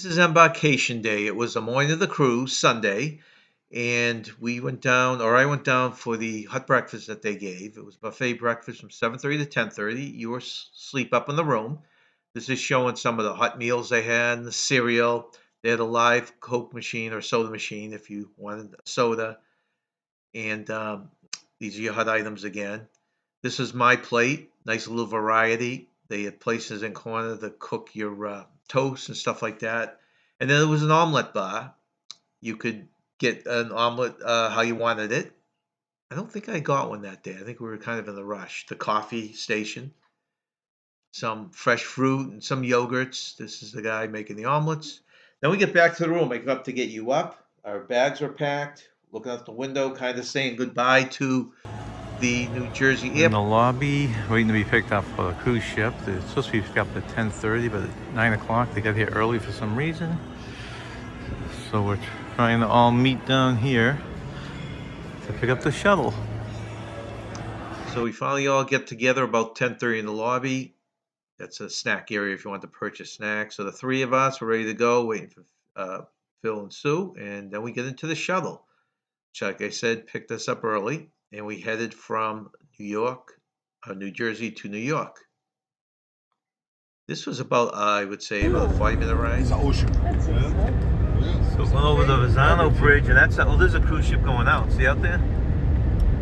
This is Embarkation Day. It was the morning of the cruise, Sunday, and we went down, or I went down for the hot breakfast that they gave. It was buffet breakfast from 7:30 to 10:30. You were asleep up in the room. This is showing some of the hot meals they had and the cereal. They had a live Coke machine or soda machine if you wanted a soda. And these are your hot items again. This is my plate. Nice little variety. They had places in corner to cook your toast and stuff like that. And then there was an omelet bar. You could get an omelet how you wanted it. I don't think I got one that day. I think we were kind of in a rush. The coffee station, some fresh fruit and some yogurts. This is the guy making the omelets. Then we get back to the room. I come up to get you up. Our bags are packed. Looking out the window, kind of saying goodbye to the New Jersey in the lobby, waiting to be picked up for the cruise ship. They're supposed to be picked up at 10:30, but at 9 o'clock they got here early for some reason. So we're trying to all meet down here to pick up the shuttle. So we finally all get together about 10:30 in the lobby. That's a snack area if you want to purchase snacks. So the three of us were ready to go, waiting for Phil and Sue, and then we get into the shuttle. Which, like I said, picked us up early, and we headed from New Jersey to New York. This was about, I would say, about a 40-minute ride. It's an ocean. So we're going over the Verrazano Bridge, and that's there's a cruise ship going out. See out there?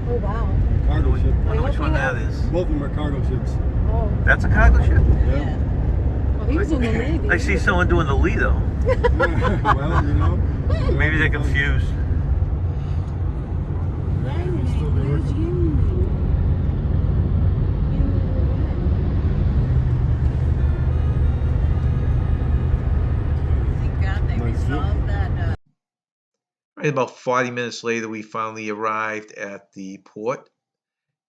Oh wow. Cargo ship. I wonder which one that is. Both of them are cargo ships. Oh. That's a cargo ship? Yeah. Well, he was in the Navy. I see someone doing the Lido. Well, you know. Maybe they're confused. Right about 40 minutes later, we finally arrived at the port.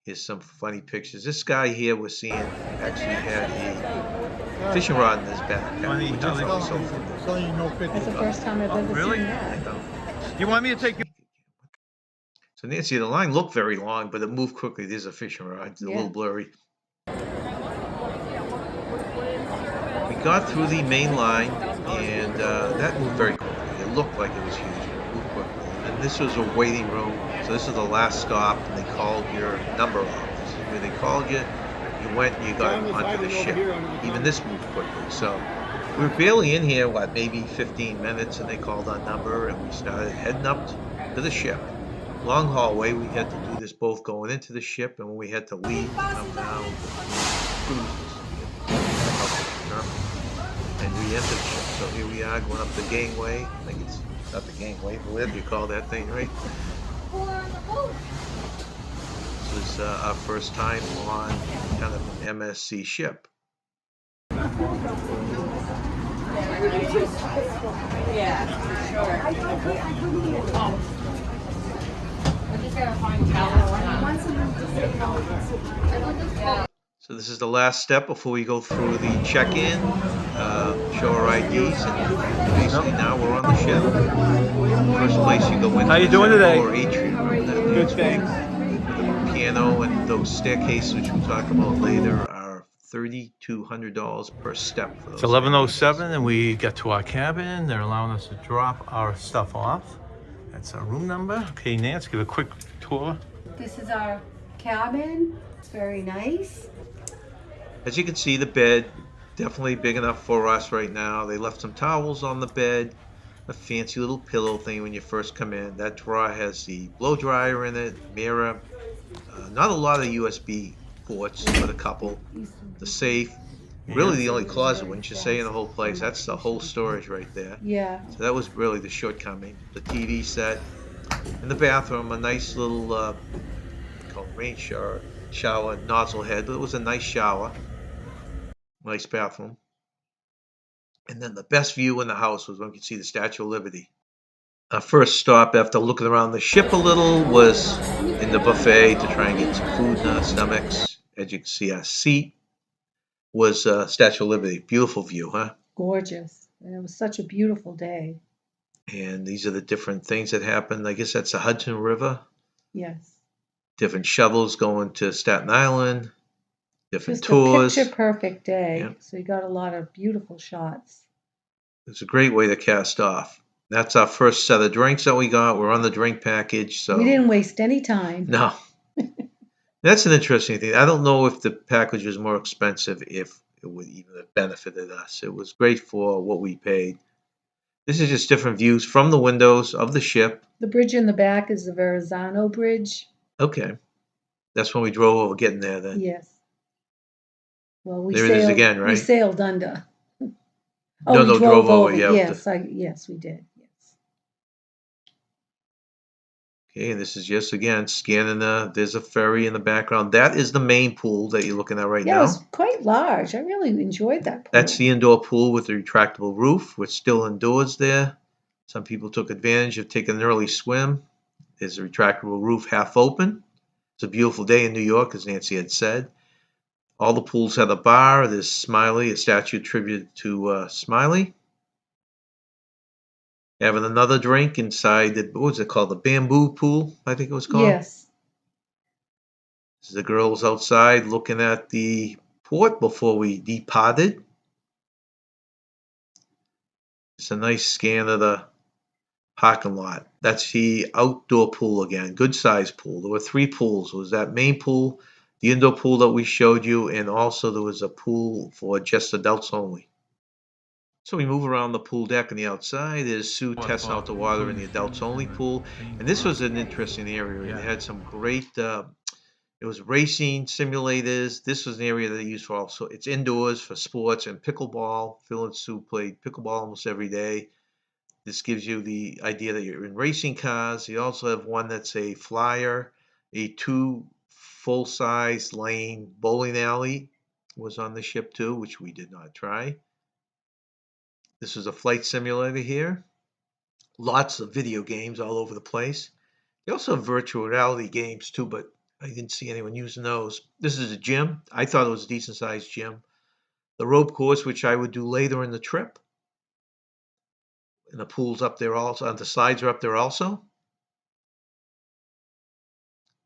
Here's some funny pictures. This guy here we're seeing actually had a fishing rod in his back. Funny, Which I thought was so funny. That's the first time I've ever Really? seen I that. know. You want me to take you? So Nancy, the line looked very long, but it moved quickly. There's a fishing rod. It's a little blurry. We got through the main line, and that moved very quickly. It looked like it was huge, but it moved quickly. And this was a waiting room. So this is the last stop, and they called your number off. This is where they called you. You went and you got onto the ship. Even this moved quickly. So we were barely in here, maybe 15 minutes, and they called our number, and we started heading up to the ship. Long hallway. We had to do this both going into the ship and when we had to leave to come down cruises and re-enter the ship. So here we are going up the gangway. I think it's not the gangway, but whatever you call that thing, right? This is our first time on kind of an MSC ship. So this is the last step before we go through the check-in, show our IDs, and basically now we're on the ship. First place you go in. How you doing today? Or atrium. Good, thanks. The piano and those staircases, which we'll talk about later, are $3,200 per step. For those It's 11:07 and we got to our cabin. They're allowing us to drop our stuff off. That's our room number. Okay, Nance, give a quick tour. This is our cabin. It's very nice. As you can see, the bed, definitely big enough for us right now. They left some towels on the bed, a fancy little pillow thing when you first come in. That drawer has the blow dryer in it, mirror, not a lot of USB ports, but a couple. The safe, really the only closet, wouldn't you say, in the whole place. That's the whole storage right there. Yeah. So that was really the shortcoming. The TV set, in the bathroom, a nice little called rain shower nozzle head, but it was a nice shower. Nice bathroom. And then the best view in the house was when you could see the Statue of Liberty. Our first stop after looking around the ship a little was in the buffet to try and get some food in our stomachs. As you can see, our seat was Statue of Liberty. Beautiful view, huh? Gorgeous. And it was such a beautiful day. And these are the different things that happened. I guess that's the Hudson River. Yes. Different shuttles going to Staten Island. Different Just tours. a picture perfect day. Yep. So you got a lot of beautiful shots. It's a great way to cast off. That's our first set of drinks that we got. We're on the drink package, so We didn't waste any time. no. That's an interesting thing. I don't know if the package was more expensive, if it would even have benefited us. It was great for what we paid. This is just different views from the windows of the ship. The bridge in the back is the Verrazano Bridge. Okay, that's when we drove over getting there then. Yes. Well, we There it is sailed. again, We right? sailed under. Oh, No, we no, drove over. yeah. Yes, yes, we did. Yes. Okay, and this is just again scanning there's a ferry in the background. That is the main pool that you're looking at right Yeah, it was now. quite large. I really enjoyed that pool. That's the indoor pool with the retractable roof. We're still indoors there. Some people took advantage of taking an early swim. There's a retractable roof half open. It's a beautiful day in New York, as Nancy had said. All the pools have a bar. There's Smiley, a statue attributed to Smiley. Having another drink inside what was it called? The bamboo pool, I think it was called. Yes. This is the girls outside looking at the port before we departed. It's a nice scan of the parking lot. That's the outdoor pool again. Good sized pool. There were 3 pools. It was that main pool, the indoor pool that we showed you, and also there was a pool for just adults only. So we move around the pool deck on the outside. There's Sue testing out the water in the adults only pool. And this was an interesting area. And they had some great, it was racing simulators. This was an area that they used for also, it's indoors for sports and pickleball. Phil and Sue played pickleball almost every day. This gives you the idea that you're in racing cars. You also have one that's a flyer, a 2 full-size lane bowling alley was on the ship too, which we did not try. This is a flight simulator here. Lots of video games all over the place. They also have virtual reality games too, but I didn't see anyone using those. This is a gym. I thought it was a decent sized gym. The rope course, which I would do later in the trip. And the pool's up there also. And the slides are up there also.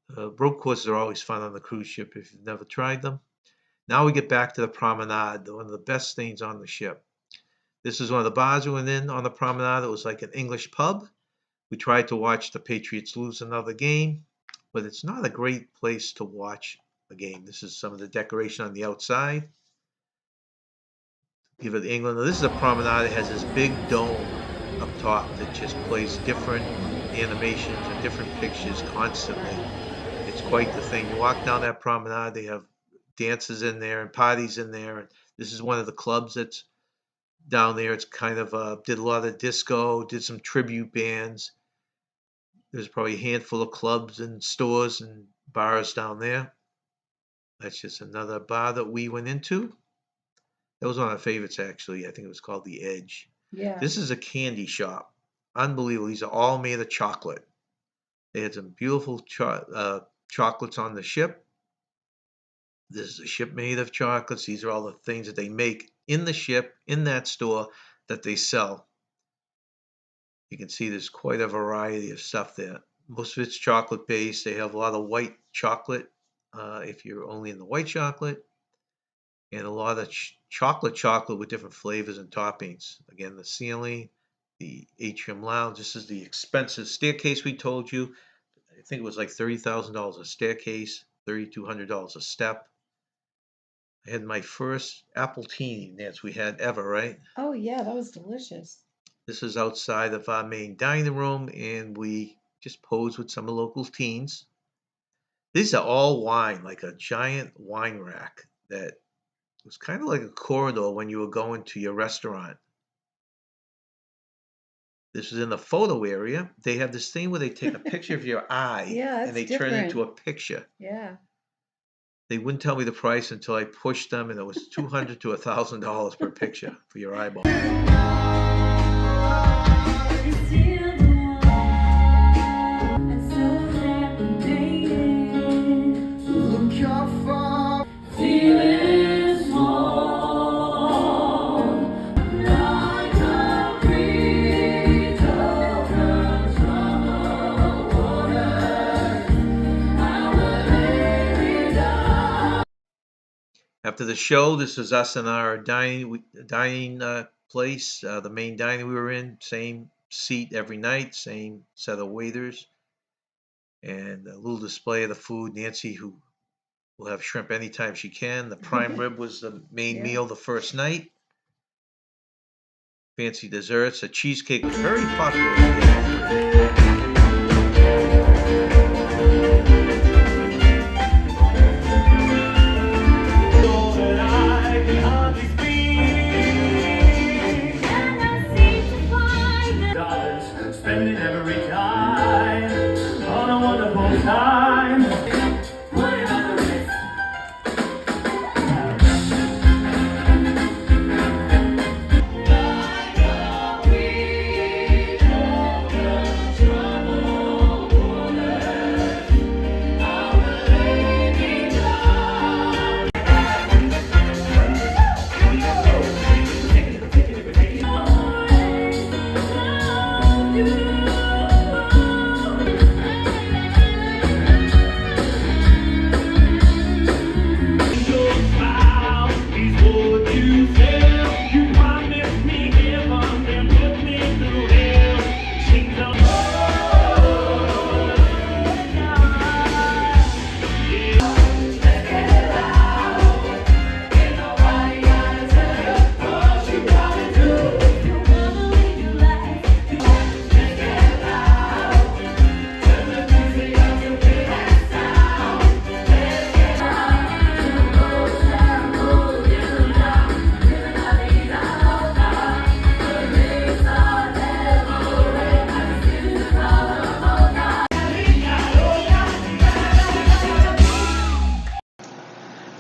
Rope courses are always fun on the cruise ship if you've never tried them. Now we get back to the Promenade, one of the best things on the ship. This is one of the bars we went in on the Promenade. It was like an English pub. We tried to watch the Patriots lose another game, but it's not a great place to watch a game. This is some of the decoration on the outside. Give it England. Now, this is a promenade. It has this big dome up top that just plays different animations and different pictures constantly. It's quite the thing. You walk down that promenade, they have dances in there and parties in there. And this is one of the clubs that's down there. It's kind of did a lot of disco, did some tribute bands. There's probably a handful of clubs and stores and bars down there. That's just another bar that we went into. That was one of our favorites, actually. I think it was called The Edge. Yeah. This is a candy shop. Unbelievable. These are all made of chocolate. They had some beautiful chocolates on the ship. This is a ship made of chocolates. These are all the things that they make in the ship, in that store, that they sell. You can see there's quite a variety of stuff there. Most of it's chocolate based. They have a lot of white chocolate if you're only in the white chocolate, and a lot of chocolate with different flavors and toppings. Again, the ceiling, the atrium lounge. This is the expensive staircase we told you. I think it was like $30,000 a staircase, $3,200 a step. I had my first appletini dance we had ever, right? Oh, yeah, that was delicious. This is outside of our main dining room, and we just posed with some of the local teens. These are all wine, like a giant wine rack that was kind of like a corridor when you were going to your restaurant. This is in the photo area. They have this thing where they take a picture of your eye Yeah, and they that's turn it into a different. picture. Yeah. They wouldn't tell me the price until I pushed them, and it was $200 to $1,000 per picture for your eyeball. After the show, this is us in our dining place. The main dining we were in, same seat every night, same set of waiters, and a little display of the food. Nancy, who will have shrimp anytime she can. The prime rib was the main Yeah. meal the first night. Fancy desserts. A cheesecake was very popular. Spending every dime on a wonderful time. Put it on the wrist.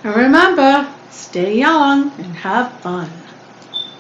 And remember, stay young and have fun.